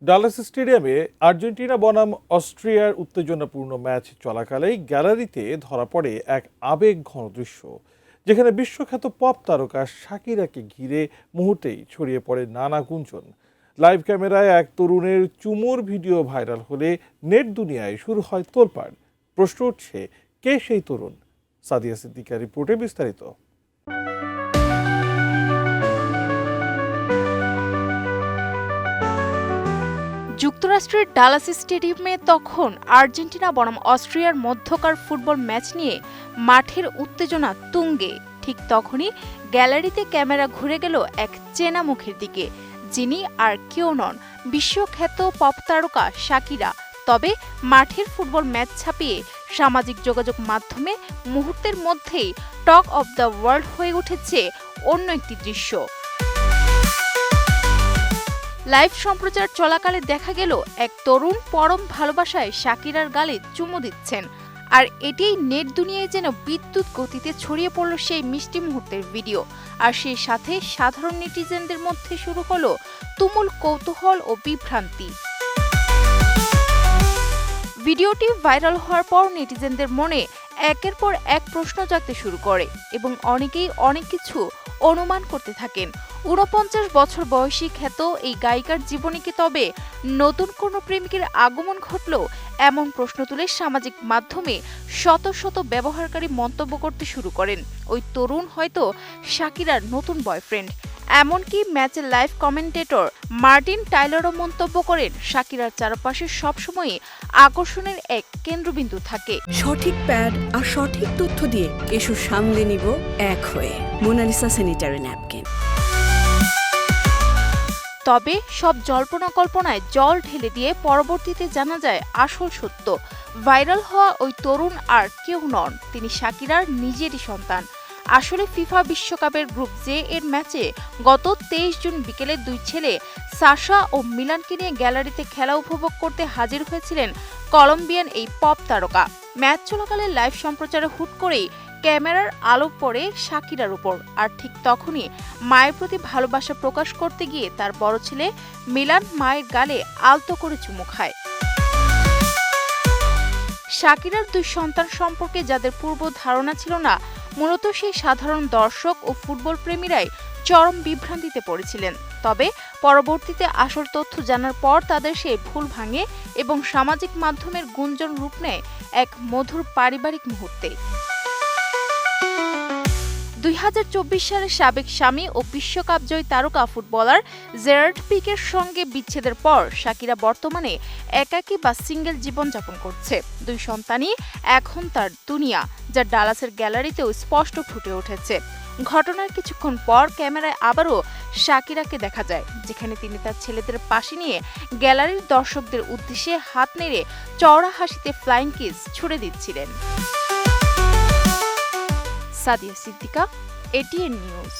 Dallas স্টেডিয়ামে Argentina বনাম অস্ট্রিয়ার উত্তেজনাপূর্ণ ম্যাচ চলাকালেই গ্যালারিতে ধরা পড়ে এক আবেগঘন দৃশ্য, যেখানে বিশ্বখ্যাত পপ তারকা শাকিরাকে ঘিরে মুহূর্তেই ছড়িয়ে পড়ে নানা গুঞ্জন। লাইভ ক্যামেরায় এক তরুণের চুমুর ভিডিও ভাইরাল হলে নেট দুনিয়ায় শুরু হয় তোলপাড়। প্রশ্ন উঠছে, কে সেই তরুণ? সাদিয়া সিদ্দিকার রিপোর্টে বিস্তারিত। যুক্তরাষ্ট্রের ডালাস স্টেডিয়ামে তখন আর্জেন্টিনা বনাম অস্ট্রিয়ার মধ্যকার ফুটবল ম্যাচ নিয়ে মাঠের উত্তেজনা তুঙ্গে। ঠিক তখনই গ্যালারিতে ক্যামেরা ঘুরে গেল এক চেনা মুখের দিকে, যিনি আর কেউ নন, বিশ্বখ্যাত পপ তারকা শাকিরা। তবে মাঠের ফুটবল ম্যাচ ছাপিয়ে সামাজিক যোগাযোগ মাধ্যমে মুহূর্তের মধ্যেই টক অব দ্য ওয়ার্ল্ড হয়ে উঠেছে অন্য একটি দৃশ্য। লাইভ সম্প্রচার চলাকালে দেখা গেল এক তরুণ পরম ভালোবাসায় শাকিরার গালে চুমু দিচ্ছেন, আর এটিই নেট দুনিয়ায় যেন বিদ্যুৎ গতিতে ছড়িয়ে পড়ল সেই মিষ্টি মুহূর্তের ভিডিও। আর সেই সাথে সাধারণ নেটিজেনদের মধ্যে শুরু হলো তুমুল কৌতূহল ও বিভ্রান্তি। ভিডিওটি ভাইরাল হওয়ার পর নেটিজেনদের মনে একের পর এক প্রশ্ন জাগতে শুরু করে এবং অনেকেই অনেক কিছু অনুমান করতে থাকেন। ৪৯ বছর বয়সী খ্যাত এই গায়িকার জীবনে কি তবে নতুন কোনো প্রেমিকের আগমন ঘটল? এমন প্রশ্ন তুলে সামাজিক মাধ্যমে শত শত ব্যবহারকারী মন্তব্য করতে শুরু করেন ওই তরুণ হয়তো শাকিরার নতুন বয়ফ্রেন্ড। এমনকি ম্যাচের লাইভ কমেন্টেটর মার্টিন টাইলারও মন্তব্য করেন, শাকিরার চারপাশে সবসময়ই আকর্ষণের এক কেন্দ্রবিন্দু থাকে। সঠিক প্যাড আর সঠিক তথ্য দিয়ে এসব সামলে নিব এক হয়ে। Monalisa sanitary napkin. তবে সব জল্পনা কল্পনায় জল ঢেলে দিয়ে পরবর্তীতে জানা যায় আসল সত্য। ভাইরাল হওয়া ওই তরুণ আর কেউ নন, তিনি শাকিরার নিজেরই সন্তান। আসলে ফিফা বিশ্বকাপের গ্রুপ জে এর ম্যাচে গত ২৩ জুন বিকেলে দুই ছেলে সাশা ও মিলানকে নিয়ে গ্যালারিতে খেলা উপভোগ করতে হাজির হয়েছিলেন কলম্বিয়ান এই পপ তারকা। ম্যাচ চলাকালে লাইভ সম্প্রচারে হুট করেই ক্যামেরার আলো পড়ে শাকিরার উপর, আর ঠিক তখনই মায়ের প্রতি ভালোবাসা প্রকাশ করতে গিয়ে তার বড় ছেলে মিলান মায়ের গালে আলতো করে চুমু খায়। শাকিরার দুই সন্তান সম্পর্কে যাদের পূর্ব ধারণা ছিল না, মূলত সেই সাধারণ দর্শক ও ফুটবল প্রেমীরাই চরম বিভ্রান্তিতে পড়েছিলেন। তবে পরবর্তীতে আসল তথ্য জানার পর তাদের সেই ভুল ভাঙে এবং সামাজিক মাধ্যমের গুঞ্জন রূপ নেয় এক মধুর পারিবারিক মুহূর্তে। ২০২৪ সালের সাবেক স্বামী ও বিশ্বকাপ জয়ী তারকা ফুটবলার জেরার্ড পিকের সঙ্গে বিচ্ছেদের পর শাকিরা বর্তমানে একাকী বা সিঙ্গেল জীবনযাপন করছে। দুই সন্তানই এখন তার দুনিয়া, যা ডালাসের গ্যালারিতেও স্পষ্ট ফুটে উঠেছে। ঘটনার কিছুক্ষণ পর ক্যামেরায় আবারও শাকিরাকে দেখা যায়, যেখানে তিনি তার ছেলেদের পাশে নিয়ে গ্যালারির দর্শকদের উদ্দেশ্যে হাত নেড়ে চওড়া হাসিতে ফ্লাইং কিস ছুড়ে দিচ্ছিলেন। Sadia Siddika, ATN news.